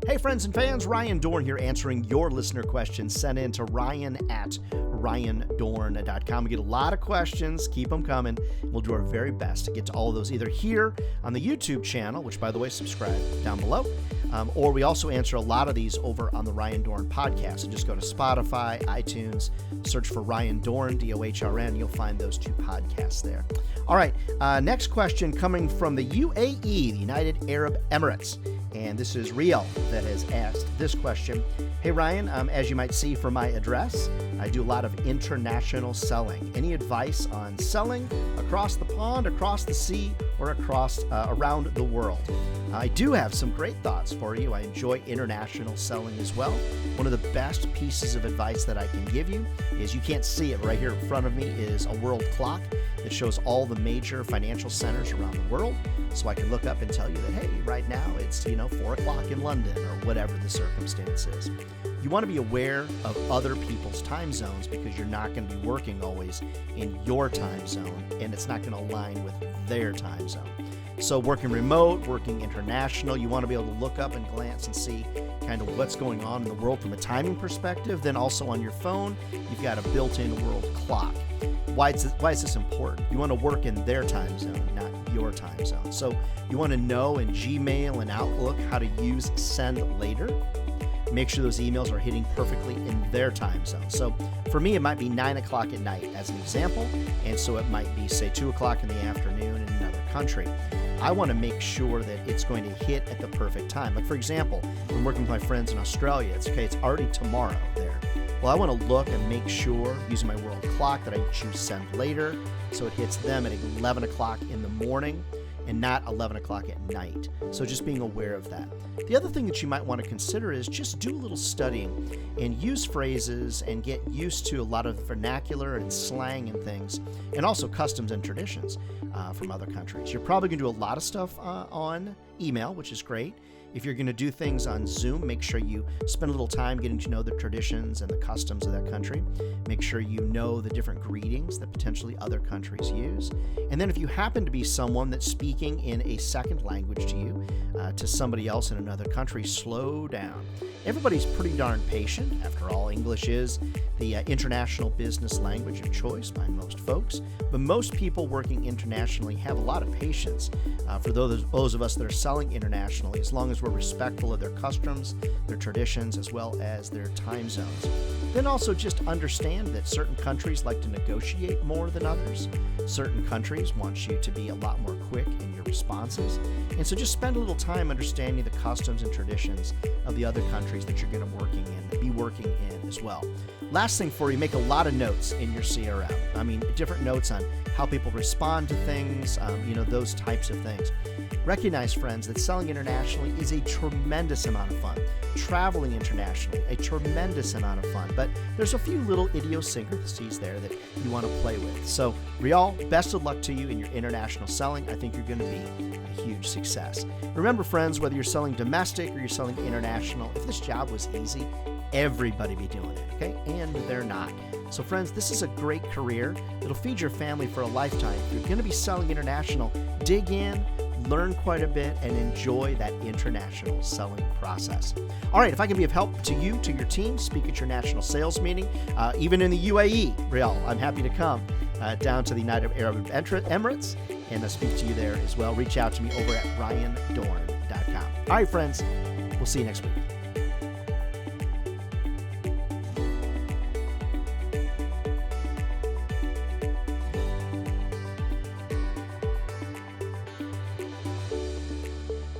Hey friends and fans, Ryan Dohrn here answering your listener questions sent in to ryan@ryandohrn.com. We get a lot of questions. Keep them coming. We'll do our very best to get to all of those either here on the YouTube channel, which by the way, subscribe down below, or we also answer a lot of these over on the Ryan Dohrn podcast. So just go to Spotify, iTunes, search for Ryan Dohrn, Dohrn. You'll find those two podcasts there. All right, next question coming from the UAE, the United Arab Emirates. And this is Rhiyal that has asked this question. Hey Ryan, as you might see from my address, I do a lot of international selling. Any advice on selling across the pond, across the sea, or across around the world? I do have some great thoughts for you. I enjoy international selling as well. One of the best pieces of advice that I can give you is, you can't see it right here in front of me, is a world clock that shows all the major financial centers around the world. So I can look up and tell you that, hey, right now it's 4 o'clock in London, or whatever the circumstance is. You want to be aware of other people's time zones, because you're not going to be working always in your time zone, and it's not going to align with their time zone. So working remote, working international, you want to be able to look up and glance and see kind of what's going on in the world from a timing perspective. Then also on your phone, you've got a built-in world clock. Why is this important? You want to work in their time zone, not your time zone. So you want to know in Gmail and Outlook how to use send later. Make sure those emails are hitting perfectly in their time zone. So for me, it might be 9 o'clock at night as an example. And so it might be, say, 2 o'clock in the afternoon in another country. I want to make sure that it's going to hit at the perfect time. Like for example, I'm working with my friends in Australia. It's already tomorrow there. Well, I want to look and make sure, using my world clock, that I choose send later, so it hits them at 11 o'clock in the morning and not 11 o'clock at night. So just being aware of that. The other thing that you might want to consider is just do a little studying and use phrases and get used to a lot of vernacular and slang and things, and also customs and traditions from other countries. You're probably going to do a lot of stuff on email, which is great. If you're going to do things on Zoom, make sure you spend a little time getting to know the traditions and the customs of that country. Make sure you know the different greetings that potentially other countries use. And then if you happen to be someone that's speaking in a second language to you, to somebody else in another country, slow down. Everybody's pretty darn patient. After all, English is the international business language of choice by most folks. But most people working internationally have a lot of patience for those of us that are selling internationally, as long as we're respectful of their customs, their traditions, as well as their time zones. Then also just understand that certain countries like to negotiate more than others. Certain countries want you to be a lot more quick in your responses. And so just spend a little time understanding the customs and traditions of the other countries that you're going to be working in as well. Last thing for you, make a lot of notes in your CRM. I mean, different notes on how people respond to things, those types of things. Recognize, friends, that selling internationally is a tremendous amount of fun. Traveling internationally, a tremendous amount of fun. But there's a few little idiosyncrasies there that you want to play with. So, Rhiyal, best of luck to you in your international selling. I think you're going to be a huge success. Remember, friends, whether you're selling domestic or you're selling international, if this job was easy, everybody be doing it, okay? And they're not. So friends, this is a great career. It'll feed your family for a lifetime. If you're going to be selling international, dig in, learn quite a bit, and enjoy that international selling process. All right, if I can be of help to you, to your team, speak at your national sales meeting, even in the UAE, Rhiyal, I'm happy to come down to the United Arab Emirates and speak to you there as well. Reach out to me over at ryandohrn.com. All right, friends, we'll see you next week.